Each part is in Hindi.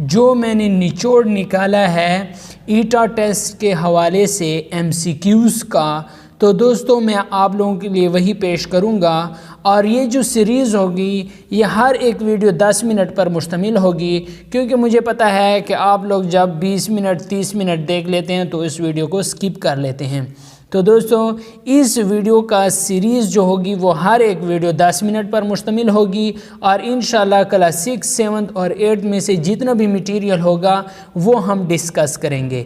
जो मैंने निचोड़ निकाला है ईटा टेस्ट के हवाले से एमसीक्यूज़ का, तो दोस्तों मैं आप लोगों के लिए वही पेश करूंगा। और ये जो सीरीज़ होगी ये हर एक वीडियो 10 मिनट पर मुश्तमिल होगी, क्योंकि मुझे पता है कि आप लोग जब 20 मिनट 30 मिनट देख लेते हैं तो इस वीडियो को स्किप कर लेते हैं। तो दोस्तों इस वीडियो का सीरीज़ जो होगी वो हर एक वीडियो 10 मिनट पर मुश्तमिल होगी, और इंशाल्लाह क्लास 6, 7 और 8 में से जितना भी मटेरियल होगा वो हम डिस्कस करेंगे।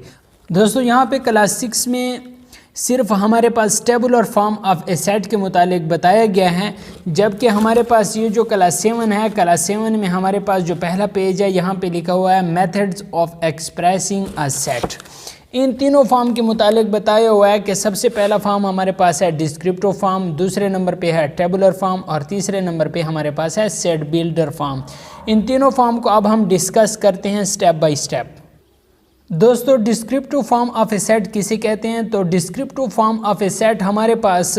दोस्तों यहाँ पे क्लास 6 में सिर्फ हमारे पास tabular form of a set के मुतालिक बताया गया है, जबकि हमारे पास ये जो क्लास 7 है, क्लास 7 में हमारे पास जो पहला पेज है यहाँ पे लिखा हुआ है methods of expressing a set. इन तीनों फॉर्म के मुतालिक बताया हुआ है कि सबसे पहला फॉर्म हमारे पास है डिस्क्रिप्टिव फॉर्म, दूसरे नंबर पे है टेबुलर फॉर्म और तीसरे नंबर पे हमारे पास है सेट बिल्डर फॉर्म। इन तीनों फॉर्म को अब हम डिस्कस करते हैं स्टेप बाय स्टेप। दोस्तों descriptive form of a set किसे कहते हैं? तो descriptive form of a set हमारे पास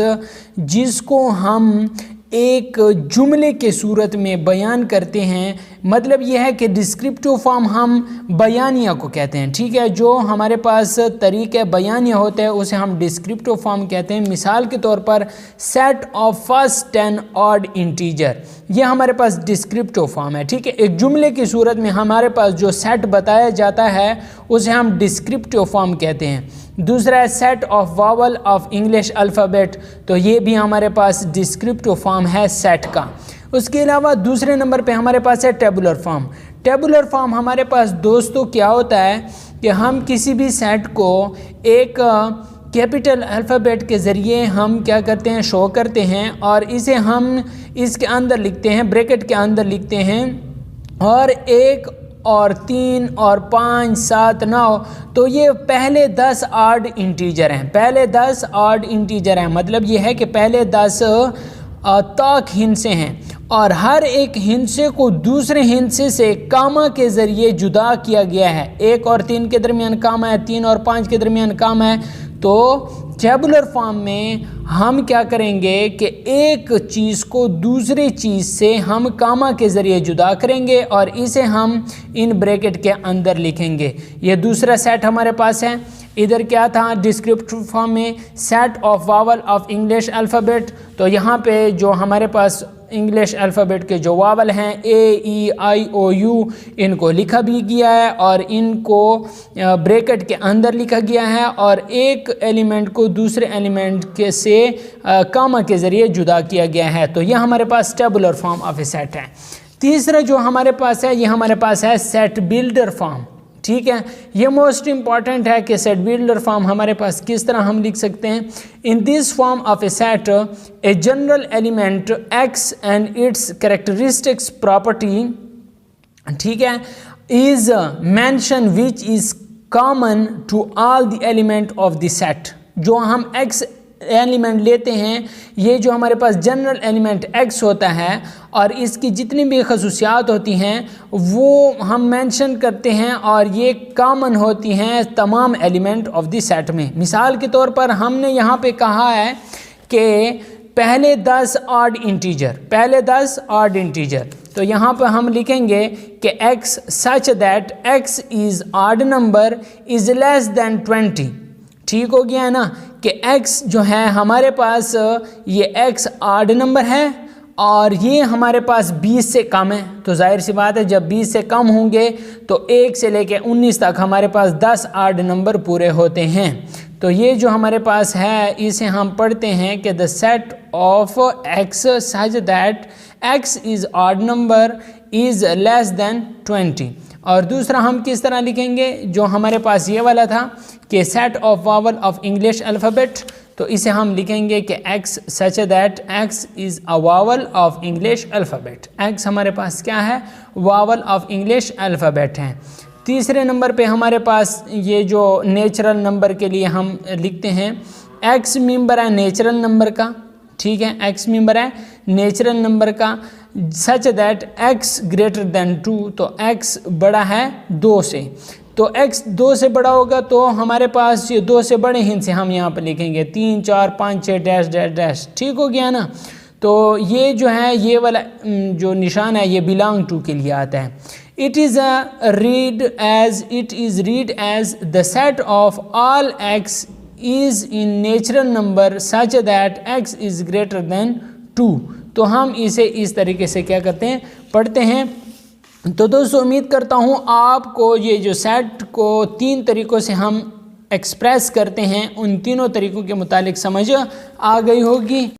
जिसको हम एक जुमले के सूरत में बयान करते हैं, मतलब यह है कि डिस्क्रिप्टिव फॉर्म हम बयानिया को कहते हैं, ठीक है। जो हमारे पास तरीक़े बयानिया होते हैं उसे हम डिस्क्रिप्टिव फॉर्म कहते हैं। मिसाल के तौर पर set of first 10 odd integer, ये हमारे पास डिस्क्रिप्टिव फॉर्म है, ठीक है। एक जुमले की सूरत में हमारे पास जो सेट बताया जाता है उसे हम डिस्क्रिप्टिव फॉर्म कहते हैं। दूसरा है set of vowel of English alphabet, तो ये भी हमारे पास डिस्क्रिप्टिव फॉर्म है सेट का। उसके अलावा दूसरे नंबर पे हमारे पास है टेबुलर फॉर्म। टेबुलर फॉर्म हमारे पास दोस्तों क्या होता है कि हम किसी भी सेट को एक कैपिटल अल्फ़ाबेट के ज़रिए हम क्या करते हैं, शो करते हैं, और इसे हम इसके अंदर लिखते हैं, ब्रैकेट के अंदर लिखते हैं, और 1 और 3 और 5 7 9, तो ये पहले 10 ऑड इंटीजर हैं, पहले 10 ऑड इंटीजर हैं। मतलब ये है कि पहले 10 तक हिंसे हैं, और हर एक हिंसे को दूसरे हिंसे से कामा के ज़रिए जुदा किया गया है। 1 और 3 के दरमियान कामा है, 3 और 5 के दरमियान कामा है। तो टेबुलर फॉर्म में हम क्या करेंगे कि एक चीज़ को दूसरे चीज़ से हम कामा के ज़रिए जुदा करेंगे और इसे हम इन ब्रैकेट के अंदर लिखेंगे। ये दूसरा सेट हमारे पास है। इधर क्या था डिस्क्रिप्टिव फॉर्म में, set of vowel of English alphabet, तो यहाँ पे जो हमारे पास इंग्लिश अल्फ़ाबेट के जो वावल हैं AEIOU, इनको लिखा भी गया है और इनको ब्रैकेट के अंदर लिखा गया है, और एक एलिमेंट को दूसरे एलिमेंट के से कामा के ज़रिए जुदा किया गया है। तो यह हमारे पास tabular form of a set है। तीसरा जो हमारे पास है, ये हमारे पास है सेट बिल्डर फॉर्म, ठीक है। ये मोस्ट इंपॉर्टेंट है कि सेट बिल्डर फॉर्म हमारे पास किस तरह हम लिख सकते हैं। In this form of a set a general element x and its characteristics property, ठीक है, is mention which is common to all the element of the set. जो हम x एलिमेंट लेते हैं, ये जो हमारे पास जनरल एलिमेंट x होता है और इसकी जितनी भी खसूसियात होती हैं वो हम मेंशन करते हैं, और ये कॉमन होती हैं तमाम एलिमेंट ऑफ द सेट में। मिसाल के तौर पर हमने यहाँ पे कहा है कि पहले 10 ऑड इंटीजर, पहले 10 ऑड इंटीजर, तो यहाँ पर हम लिखेंगे कि x such that x is odd number is less than 20। ठीक हो गया है ना कि x जो है हमारे पास ये x ऑड नंबर है और ये हमारे पास 20 से कम है। तो जाहिर सी बात है जब 20 से कम होंगे तो 1 से लेकर 19 तक हमारे पास 10 ऑड नंबर पूरे होते हैं। तो ये जो हमारे पास है इसे हम पढ़ते हैं कि the set of x such that x is odd number is less than 20। और दूसरा हम किस तरह लिखेंगे, जो हमारे पास ये वाला था कि set of vowel of English alphabet, तो इसे हम लिखेंगे कि x such that x is a vowel of English alphabet. x हमारे पास क्या है, वावल ऑफ इंग्लिश अल्फ़ाबेट है। तीसरे नंबर पे हमारे पास ये जो नेचुरल नंबर के लिए हम लिखते हैं, x मेंबर है नेचुरल नंबर का, ठीक है, x मेंबर है नेचुरल नंबर का, such that x greater than 2, तो x बड़ा है 2 से, तो x 2 से बड़ा होगा तो हमारे पास ये 2 से बड़े हिंसे हम यहाँ पर लिखेंगे 3 4 5 6 डैश डैश डैश। ठीक हो गया ना। तो ये जो है ये वाला जो निशान है ये बिलोंग टू के लिए आता है। It is read as the set of all x is in natural number such that x is greater than 2। तो हम इसे इस तरीके से क्या करते हैं, पढ़ते हैं। तो दोस्तों उम्मीद करता हूँ आपको ये जो सेट को 3 तरीक़ों से हम एक्सप्रेस करते हैं उन तीनों तरीक़ों के मुतालिक समझ आ गई होगी।